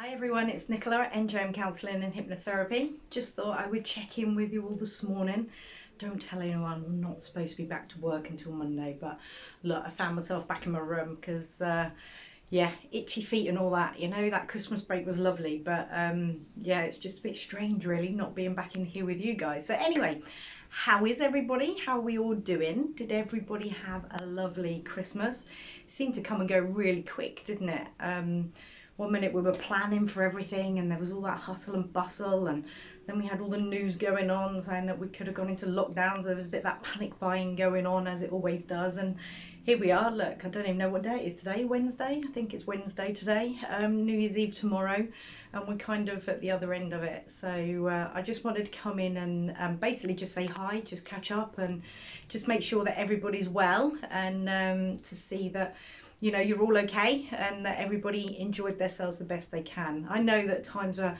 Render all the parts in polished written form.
Hi everyone, it's Nicola at NJM Counselling and Hypnotherapy. Just thought I would check in with you all this morning. Don't tell anyone, I'm not supposed to be back to work until Monday, but look, I found myself back in my room because, yeah, itchy feet and all that. You know, that Christmas break was lovely, but yeah, it's just a bit strange really not being back in here with you guys. So anyway, how is everybody? How are we all doing? Did everybody have a lovely Christmas? It seemed to come and go really quick, didn't it? One minute we were planning for everything and there was all that hustle and bustle, and then we had all the news going on saying that we could have gone into lockdowns. There was a bit of that panic buying going on, as it always does, and here we are. Look, I don't even know what day it is today. Wednesday? I think it's Wednesday today. New Year's Eve tomorrow, and we're kind of at the other end of it. So I just wanted to come in and basically just say hi, just catch up and just make sure that everybody's well, and to see that, you know, you're all okay and that everybody enjoyed themselves the best they can. I know that times are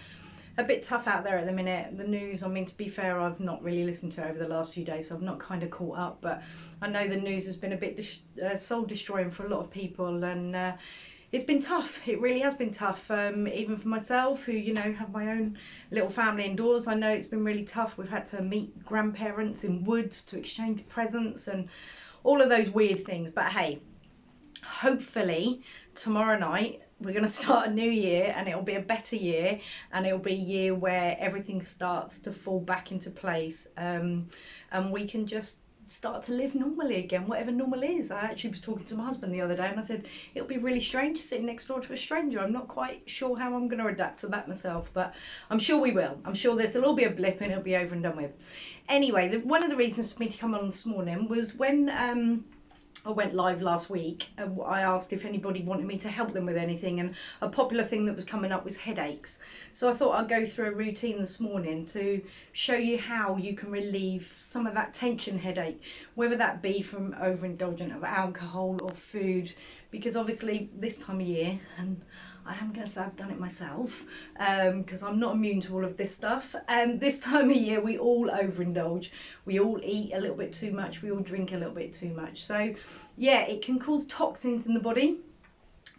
a bit tough out there at the minute. The news, I mean, to be fair, I've not really listened to over the last few days, so I've not kind of caught up, but I know the news has been a bit soul destroying for a lot of people, and it's been tough. It really has been tough, even for myself, who, you know, have my own little family indoors. I know it's been really tough. We've had to meet grandparents in woods to exchange presents and all of those weird things, but hey, hopefully tomorrow night we're going to start a new year and it'll be a better year, and it'll be a year where everything starts to fall back into place, and we can just start to live normally again, whatever normal is. I actually was talking to my husband the other day and I said it'll be really strange sitting next door to a stranger. I'm not quite sure how I'm going to adapt to that myself, but I'm sure we will. I'm sure this will all be a blip and it'll be over and done with. Anyway, one of the reasons for me to come on this morning was when I went live last week. I asked if anybody wanted me to help them with anything, and a popular thing that was coming up was headaches. So I thought I'd go through a routine this morning to show you how you can relieve some of that tension headache, whether that be from overindulgence of alcohol or food, because obviously this time of year, and I am going to say I've done it myself, because I'm not immune to all of this stuff. This time of year we all overindulge, we all eat a little bit too much, we all drink a little bit too much. So yeah, it can cause toxins in the body,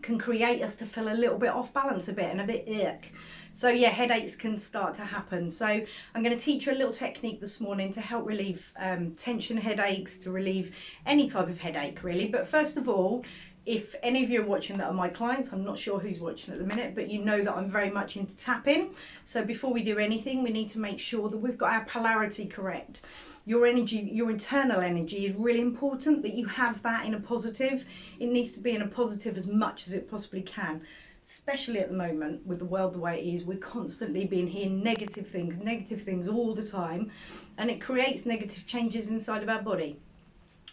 can create us to feel a little bit off balance a bit and a bit ick. So yeah, headaches can start to happen. So I'm going to teach you a little technique this morning to help relieve tension headaches, to relieve any type of headache really. But first of all, if any of you are watching that are my clients, I'm not sure who's watching at the minute, but you know that I'm very much into tapping. So before we do anything, we need to make sure that we've got our polarity correct. Your energy, your internal energy is really important, that you have that in a positive. It needs to be in a positive as much as it possibly can, especially at the moment with the world the way it is. We're constantly being hearing negative things all the time, and it creates negative changes inside of our body.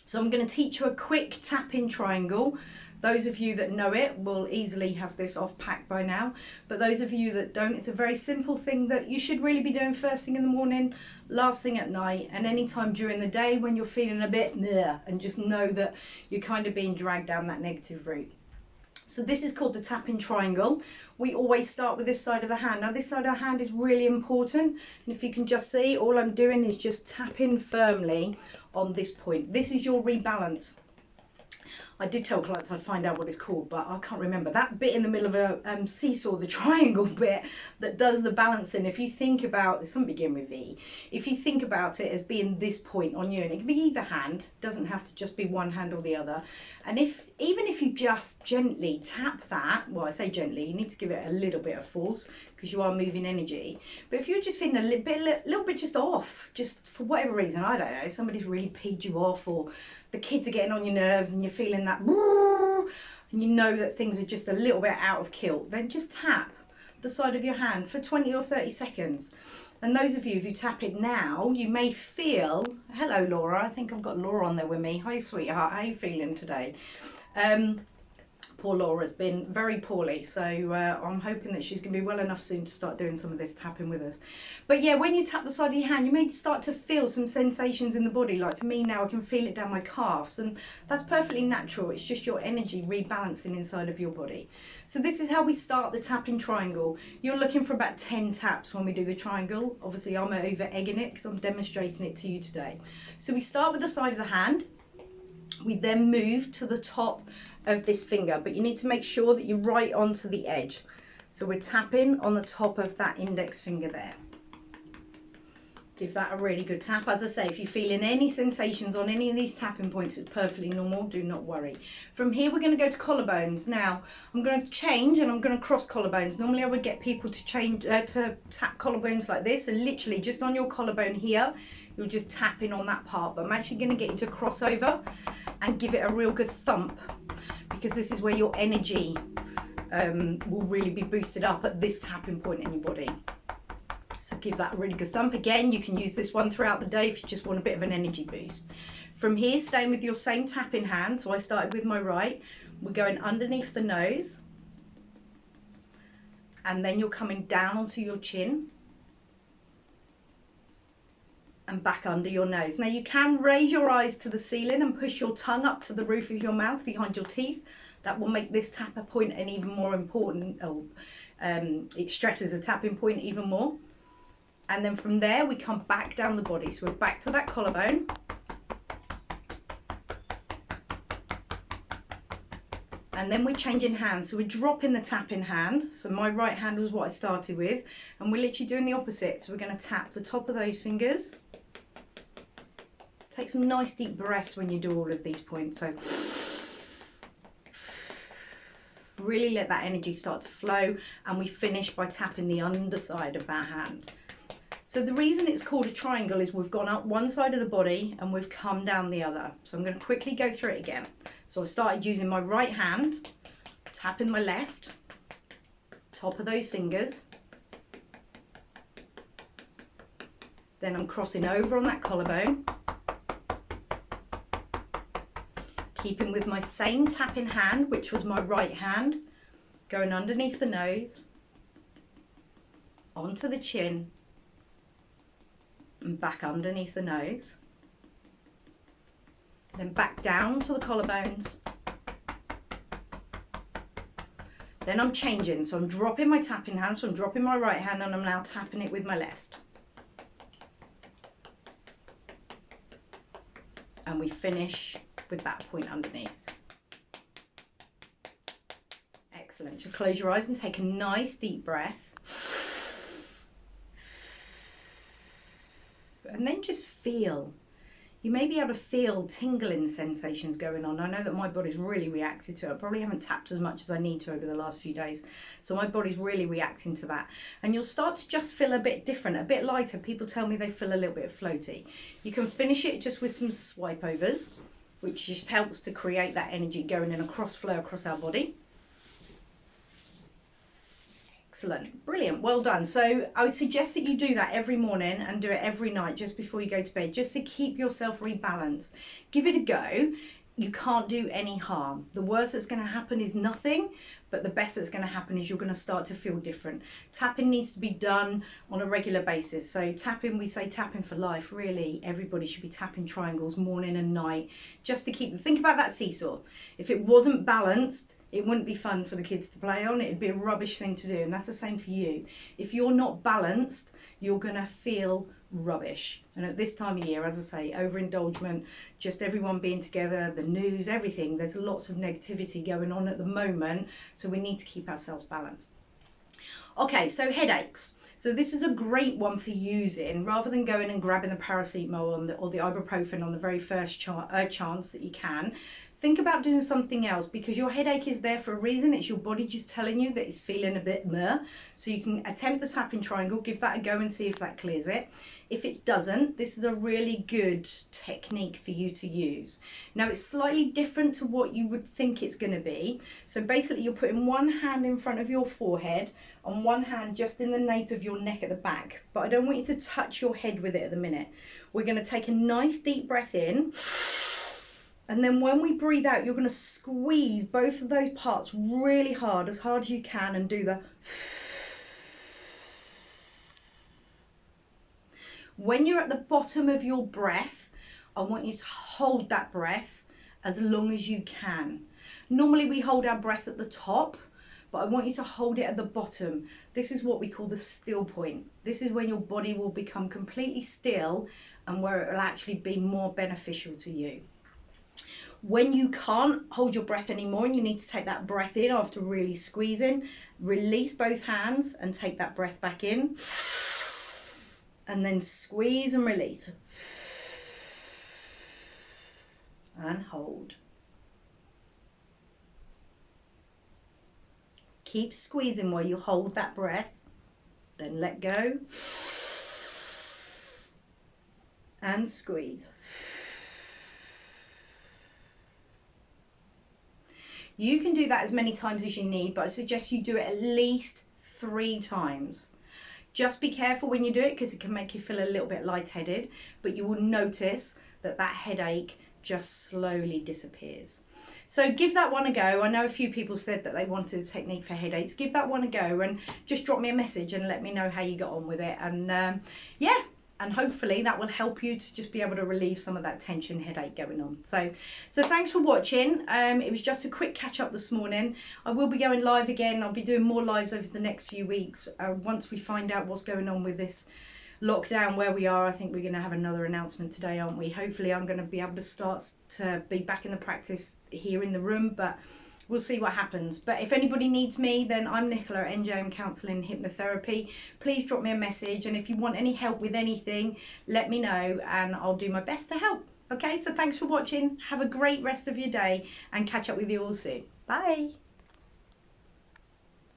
So I'm going to teach you a quick tap-in triangle. Those of you that know it will easily have this off pack by now, but those of you that don't, it's a very simple thing that you should really be doing first thing in the morning, last thing at night, and any time during the day when you're feeling a bit meh, and just know that you're kind of being dragged down that negative route. So this is called the tap-in triangle. We always start with this side of the hand. Now this side of the hand is really important, and if you can just see, all I'm doing is just tapping firmly on this point. This is your rebalance. I did tell clients I'd find out what it's called, but I can't remember. That bit in the middle of a seesaw, the triangle bit that does the balancing. If you think about, it doesn't begin with V, if you think about it as being this point on you, and it can be either hand, doesn't have to just be one hand or the other. And even if you just gently tap that, well, I say gently, you need to give it a little bit of force because you are moving energy. But if you're just feeling a little bit just off, just for whatever reason, I don't know, somebody's really peed you off, or the kids are getting on your nerves and you're feeling that, and you know that things are just a little bit out of kilt, then just tap the side of your hand for 20 or 30 seconds. And those of you who tap it now, you may feel, hello Laura, I think I've got Laura on there with me. Hi sweetheart, how are you feeling today? Poor Laura's been very poorly, so I'm hoping that she's going to be well enough soon to start doing some of this tapping with us. But yeah, when you tap the side of your hand, you may start to feel some sensations in the body. Like for me now, I can feel it down my calves, and that's perfectly natural. It's just your energy rebalancing inside of your body. So this is how we start the tapping triangle. You're looking for about 10 taps when we do the triangle. Obviously I'm over egging it because I'm demonstrating it to you today. So we start with the side of the hand. We then move to the top of this finger, but you need to make sure that you're right onto the edge. So we're tapping on the top of that index finger there. Give that a really good tap. As I say, if you're feeling any sensations on any of these tapping points, it's perfectly normal, do not worry. From here, we're going to go to collarbones. Now, I'm going to change and I'm going to cross collarbones. Normally, I would get people to change to tap collarbones like this, and literally just on your collarbone here, you're just tapping on that part. But I'm actually going to get you to cross over and give it a real good thump, because this is where your energy will really be boosted up at this tapping point in your body. So give that a really good thump. Again, you can use this one throughout the day if you just want a bit of an energy boost. From here, staying with your same tapping hand, so I started with my right, we're going underneath the nose, and then you're coming down onto your chin and back under your nose. Now you can raise your eyes to the ceiling and push your tongue up to the roof of your mouth behind your teeth. That will make this tapper point an even more important, it stresses the tapping point even more. And then from there, we come back down the body. So we're back to that collarbone. And then we're changing hands. So we're dropping the tapping hand. So my right hand was what I started with. And we're literally doing the opposite. So we're going to tap the top of those fingers. Take some nice deep breaths when you do all of these points. So really let that energy start to flow. And we finish by tapping the underside of that hand. So the reason it's called a triangle is we've gone up one side of the body and we've come down the other. So I'm going to quickly go through it again. So I started using my right hand, tapping my left, top of those fingers. Then I'm crossing over on that collarbone. Keeping with my same tapping hand, which was my right hand, going underneath the nose, onto the chin, and back underneath the nose, then back down to the collarbones. Then I'm changing, so I'm dropping my tapping hand, so I'm dropping my right hand and I'm now tapping it with my left. And we finish with that point underneath. Excellent. Just close your eyes and take a nice deep breath. And then just feel. You may be able to feel tingling sensations going on. I know that my body's really reacted to it. I probably haven't tapped as much as I need to over the last few days. So my body's really reacting to that. And you'll start to just feel a bit different, a bit lighter. People tell me they feel a little bit floaty. You can finish it just with some swipe overs, which just helps to create that energy going in a cross flow across our body. Excellent, brilliant, well done. So I would suggest that you do that every morning and do it every night just before you go to bed, just to keep yourself rebalanced. Give it a go. You can't do any harm. The worst that's going to happen is nothing, but the best that's going to happen is you're going to start to feel different. Tapping needs to be done on a regular basis. So tapping, we say tapping for life. Really, everybody should be tapping triangles morning and night, just to keep them. Think about that seesaw. If it wasn't balanced, it wouldn't be fun for the kids to play on. It'd be a rubbish thing to do, and that's the same for you. If you're not balanced, you're going to feel rubbish. And at this time of year, as I say, overindulgence, just everyone being together, the news, everything, there's lots of negativity going on at the moment, so we need to keep ourselves balanced. Okay, so headaches. So this is a great one for using rather than going and grabbing the paracetamol or the ibuprofen on the very first chance that you can. Think about doing something else, because your headache is there for a reason. It's your body just telling you that it's feeling a bit meh. So you can attempt the tapping triangle, give that a go and see if that clears it. If it doesn't, this is a really good technique for you to use. Now it's slightly different to what you would think it's going to be. So basically you're putting one hand in front of your forehead and one hand just in the nape of your neck at the back. But I don't want you to touch your head with it at the minute. We're going to take a nice deep breath in. And then when we breathe out, you're going to squeeze both of those parts really hard, as hard as you can, and do the... When you're at the bottom of your breath, I want you to hold that breath as long as you can. Normally we hold our breath at the top, but I want you to hold it at the bottom. This is what we call the still point. This is when your body will become completely still and where it will actually be more beneficial to you. When you can't hold your breath anymore and you need to take that breath in after really squeezing, release both hands and take that breath back in. And then squeeze and release. And hold. Keep squeezing while you hold that breath. Then let go. And squeeze. You can do that as many times as you need, but I suggest you do it at least 3 times. Just be careful when you do it because it can make you feel a little bit lightheaded, but you will notice that that headache just slowly disappears. So give that one a go. I know a few people said that they wanted a technique for headaches. Give that one a go and just drop me a message and let me know how you got on with it. And yeah, and hopefully that will help you to just be able to relieve some of that tension headache going on. So thanks for watching. It was just a quick catch up this morning. I will be going live again. I'll be doing more lives over the next few weeks once we find out what's going on with this lockdown where we are. I think we're going to have another announcement today, aren't we? Hopefully I'm going to be able to start to be back in the practice here in the room, but we'll see what happens. But if anybody needs me, then I'm Nicola at NJM Counselling and Hypnotherapy. Please drop me a message, and if you want any help with anything, let me know and I'll do my best to help. Okay, so thanks for watching. Have a great rest of your day and catch up with you all soon. Bye.